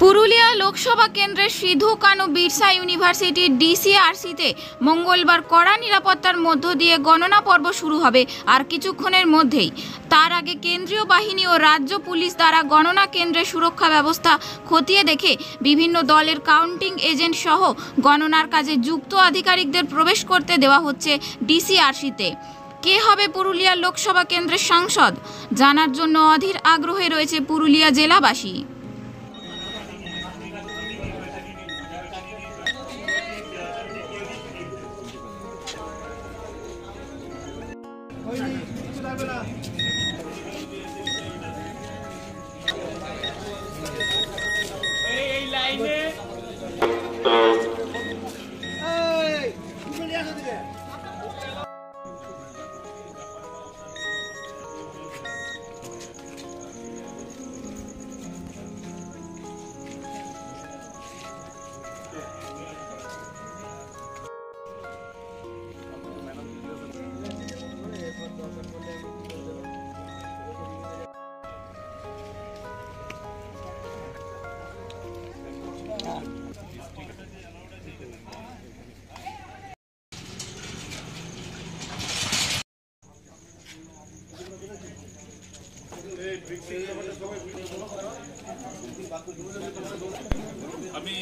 পুরুলিয়া লোকসভা কেন্দ্রের সিধু কানু বিরসা ইউনিভার্সিটির ডিসিআরসিতে মঙ্গলবার কড়া নিরাপত্তার মধ্য দিয়ে গণনা পর্ব শুরু হবে আর কিছুক্ষণের মধ্যেই। তার আগে কেন্দ্রীয় বাহিনী ও রাজ্য পুলিশ দ্বারা গণনা কেন্দ্রের সুরক্ষা ব্যবস্থা খতিয়ে দেখে বিভিন্ন দলের কাউন্টিং এজেন্ট সহ গণনার কাজে যুক্ত আধিকারিকদের প্রবেশ করতে দেওয়া হচ্ছে ডিসিআরসিতে। কে হবে পুরুলিয়া লোকসভা কেন্দ্রের সাংসদ জানার জন্য অধীর আগ্রহে রয়েছে পুরুলিয়া জেলাবাসী। আমি